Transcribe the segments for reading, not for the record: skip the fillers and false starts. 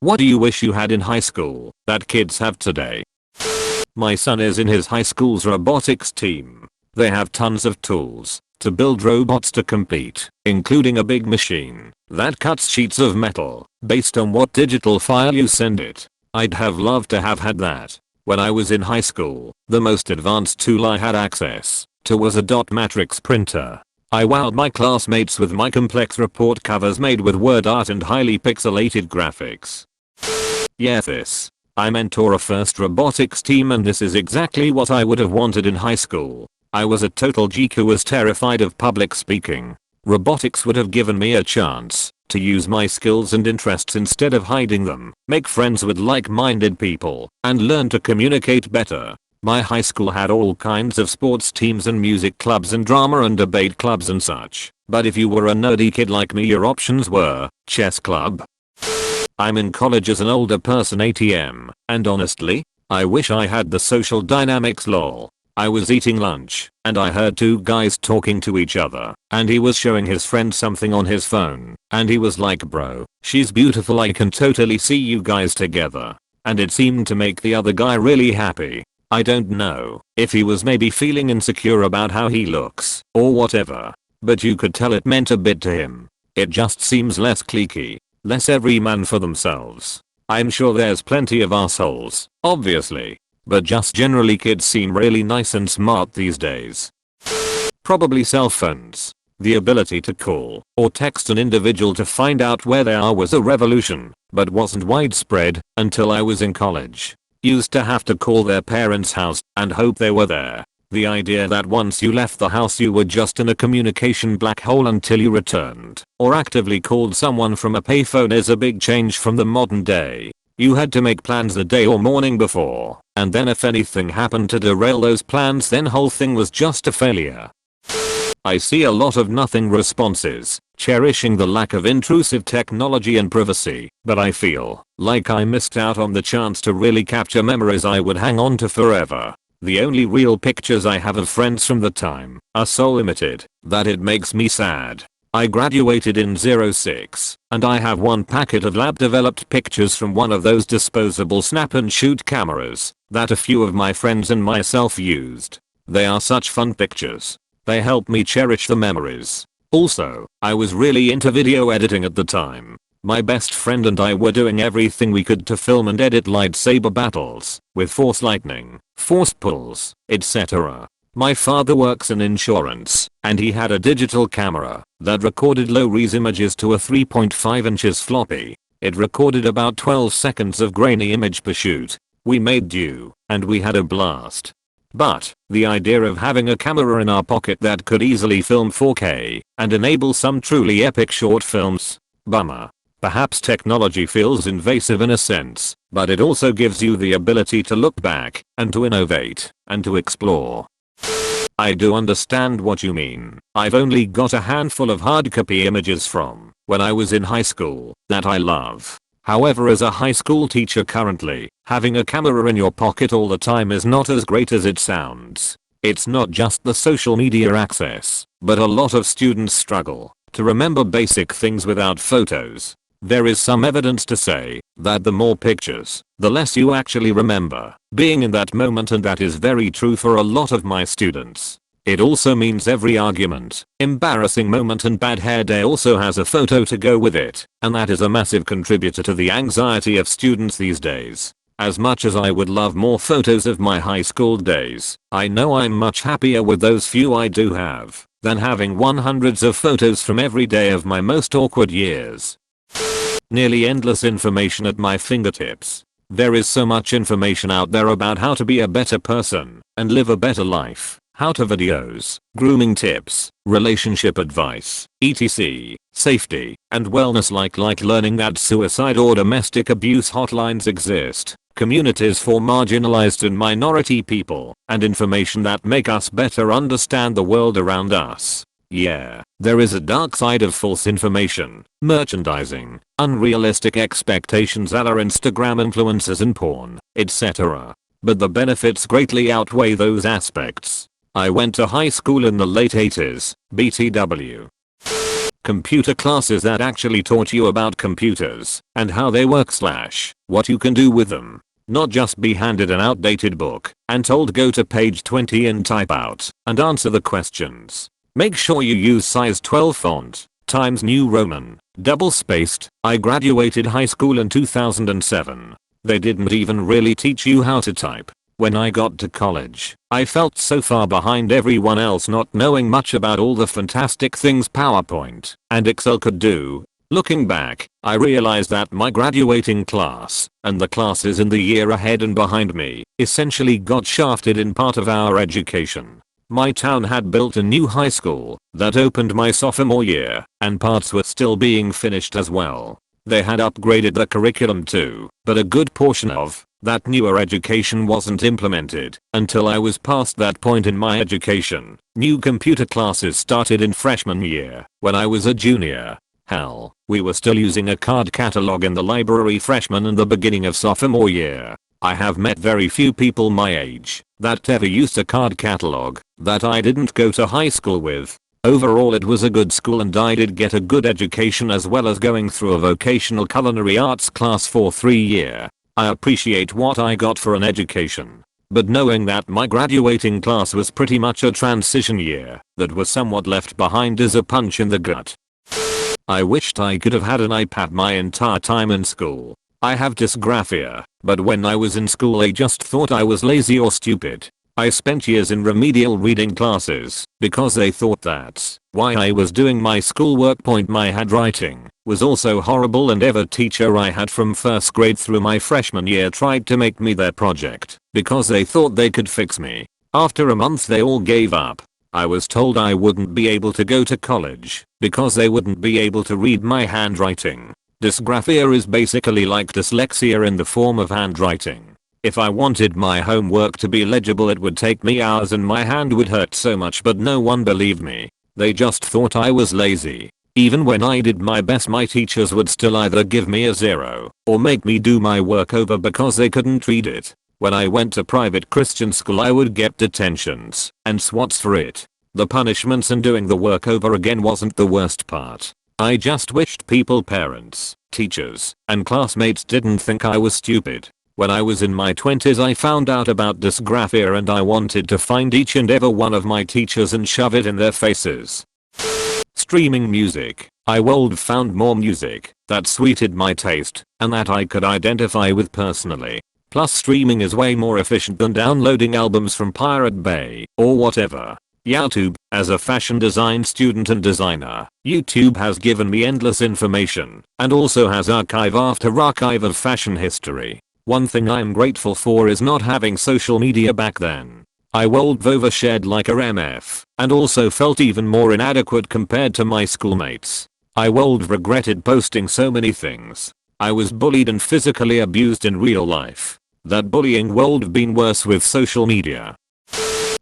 What do you wish you had in high school that kids have today? My son is in his high school's robotics team. They have tons of tools to build robots to compete, including a big machine that cuts sheets of metal based on what digital file you send it. I'd have loved to have had that. When I was in high school, the most advanced tool I had access to was a dot matrix printer. I wowed my classmates with my complex report covers made with word art and highly pixelated graphics. Yeah, I mentor a first robotics team, and this is exactly what I would have wanted in high school. I was a total geek who was terrified of public speaking. Robotics would have given me a chance to use my skills and interests instead of hiding them, make friends with like-minded people, and learn to communicate better. My high school had all kinds of sports teams and music clubs and drama and debate clubs and such, but if you were a nerdy kid like me, your options were chess club. I'm in college as an older person ATM, and honestly, I wish I had the social dynamics lol. I was eating lunch, and I heard two guys talking to each other, and he was showing his friend something on his phone, and he was like, bro, she's beautiful, I can totally see you guys together. And it seemed to make the other guy really happy. I don't know if he was maybe feeling insecure about how he looks, or whatever, but you could tell it meant a bit to him. It just seems less cliquey, less every man for themselves. I'm sure there's plenty of assholes, obviously, but just generally kids seem really nice and smart these days. Probably cell phones. The ability to call or text an individual to find out where they are was a revolution, but wasn't widespread until I was in college. Used to have to call their parents' house and hope they were there. The idea that once you left the house you were just in a communication black hole until you returned or actively called someone from a payphone is a big change from the modern day. You had to make plans the day or morning before, and then if anything happened to derail those plans, then whole thing was just a failure. I see a lot of nothing responses, cherishing the lack of intrusive technology and privacy, but I feel like I missed out on the chance to really capture memories I would hang on to forever. The only real pictures I have of friends from the time are so limited that it makes me sad. I graduated in 06, and I have one packet of lab developed pictures from one of those disposable snap and shoot cameras that a few of my friends and myself used. They are such fun pictures. They help me cherish the memories. Also, I was really into video editing at the time. My best friend and I were doing everything we could to film and edit lightsaber battles with force lightning, force pulls, etc. My father works in insurance, and he had a digital camera that recorded low-res images to a 3.5 inches floppy. It recorded about 12 seconds of grainy image per shoot. We made do, and we had a blast. But the idea of having a camera in our pocket that could easily film 4K and enable some truly epic short films? Bummer. Perhaps technology feels invasive in a sense, but it also gives you the ability to look back and to innovate and to explore. I do understand what you mean. I've only got a handful of hard copy images from when I was in high school that I love. However, as a high school teacher currently, having a camera in your pocket all the time is not as great as it sounds. It's not just the social media access, but a lot of students struggle to remember basic things without photos. There is some evidence to say that the more pictures, the less you actually remember being in that moment, and that is very true for a lot of my students. It also means every argument, embarrassing moment and bad hair day also has a photo to go with it, and that is a massive contributor to the anxiety of students these days. As much as I would love more photos of my high school days, I know I'm much happier with those few I do have than having hundreds of photos from every day of my most awkward years. Nearly endless information at my fingertips. There is so much information out there about how to be a better person and live a better life. How-to videos, grooming tips, relationship advice, etc., safety, and wellness like learning that suicide or domestic abuse hotlines exist, communities for marginalized and minority people, and information that make us better understand the world around us. Yeah, there is a dark side of false information, merchandising, unrealistic expectations that are Instagram influencers and porn, etc. But the benefits greatly outweigh those aspects. I went to high school in the late 80s, BTW. computer classes that actually taught you about computers and how they work / what you can do with them. Not just be handed an outdated book and told go to page 20 and type out and answer the questions. Make sure you use size 12 font, Times New Roman, double spaced. I graduated high school in 2007. They didn't even really teach you how to type. When I got to college, I felt so far behind everyone else, not knowing much about all the fantastic things PowerPoint and Excel could do. Looking back, I realized that my graduating class and the classes in the year ahead and behind me essentially got shafted in part of our education. My town had built a new high school that opened my sophomore year, and parts were still being finished as well. They had upgraded the curriculum too, but a good portion of that newer education wasn't implemented until I was past that point in my education. New computer classes started in freshman year when I was a junior. Hell, we were still using a card catalog in the library freshman and the beginning of sophomore year. I have met very few people my age that ever used a card catalog that I didn't go to high school with. Overall it was a good school and I did get a good education as well as going through a vocational culinary arts class for 3 years. I appreciate what I got for an education. But knowing that my graduating class was pretty much a transition year that was somewhat left behind is a punch in the gut. I wished I could have had an iPad my entire time in school. I have dysgraphia, but when I was in school I just thought I was lazy or stupid. I spent years in remedial reading classes because they thought that's why I was doing my schoolwork. My handwriting was also horrible and every teacher I had from first grade through my freshman year tried to make me their project because they thought they could fix me. After a month they all gave up. I was told I wouldn't be able to go to college because they wouldn't be able to read my handwriting. Dysgraphia is basically like dyslexia in the form of handwriting. If I wanted my homework to be legible it would take me hours and my hand would hurt so much, but no one believed me. They just thought I was lazy. Even when I did my best my teachers would still either give me a 0 or make me do my work over because they couldn't read it. When I went to private Christian school I would get detentions and SWATs for it. The punishments and doing the work over again wasn't the worst part. I just wished people, parents, teachers, and classmates didn't think I was stupid. When I was in my 20s I found out about dysgraphia and I wanted to find each and every one of my teachers and shove it in their faces. Streaming music. I found more music that suited my taste and that I could identify with personally. Plus streaming is way more efficient than downloading albums from Pirate Bay or whatever. YouTube. As a fashion design student and designer, YouTube has given me endless information and also has archive after archive of fashion history. One thing I'm grateful for is not having social media back then. I overshared like a MF and also felt even more inadequate compared to my schoolmates. I regretted posting so many things. I was bullied and physically abused in real life. That bullying would been worse with social media.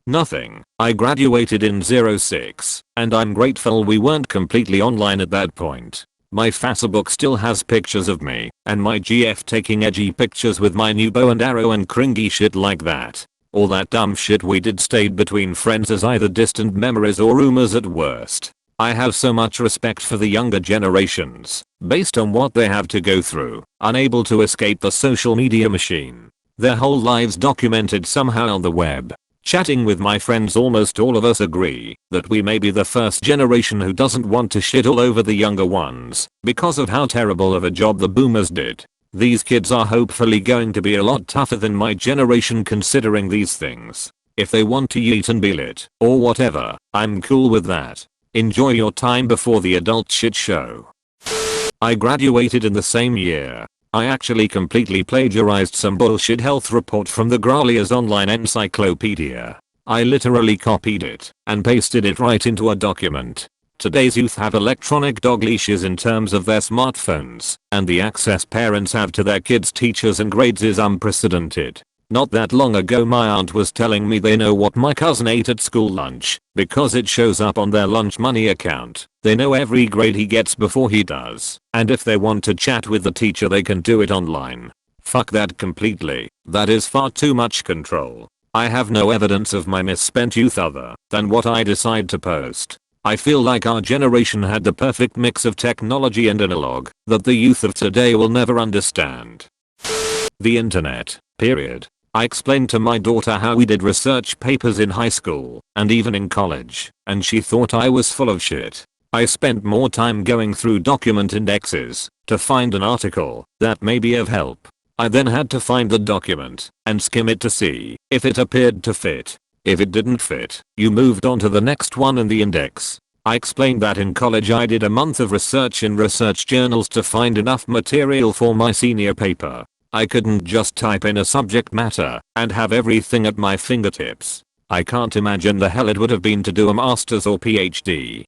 Nothing. I graduated in 06 and I'm grateful we weren't completely online at that point. My Facebook still has pictures of me and my GF taking edgy pictures with my new bow and arrow and cringy shit like that. All that dumb shit we did stayed between friends as either distant memories or rumors at worst. I have so much respect for the younger generations based on what they have to go through, unable to escape the social media machine. Their whole lives documented somehow on the web. Chatting with my friends, almost all of us agree that we may be the first generation who doesn't want to shit all over the younger ones because of how terrible of a job the boomers did. These kids are hopefully going to be a lot tougher than my generation considering these things. If they want to yeet and be lit or whatever, I'm cool with that. Enjoy your time before the adult shit show. I graduated in the same year. I actually completely plagiarized some bullshit health report from the Gralia's online encyclopedia. I literally copied it and pasted it right into a document. Today's youth have electronic dog leashes in terms of their smartphones, and the access parents have to their kids' teachers and grades is unprecedented. Not that long ago my aunt was telling me they know what my cousin ate at school lunch because it shows up on their lunch money account. They know every grade he gets before he does, and if they want to chat with the teacher they can do it online. Fuck that completely. That is far too much control. I have no evidence of my misspent youth other than what I decide to post. I feel like our generation had the perfect mix of technology and analog that the youth of today will never understand. The internet, period. I explained to my daughter how we did research papers in high school and even in college, and she thought I was full of shit. I spent more time going through document indexes to find an article that may be of help. I then had to find the document and skim it to see if it appeared to fit. If it didn't fit, you moved on to the next one in the index. I explained that in college I did a month of research in research journals to find enough material for my senior paper. I couldn't just type in a subject matter and have everything at my fingertips. I can't imagine the hell it would have been to do a master's or PhD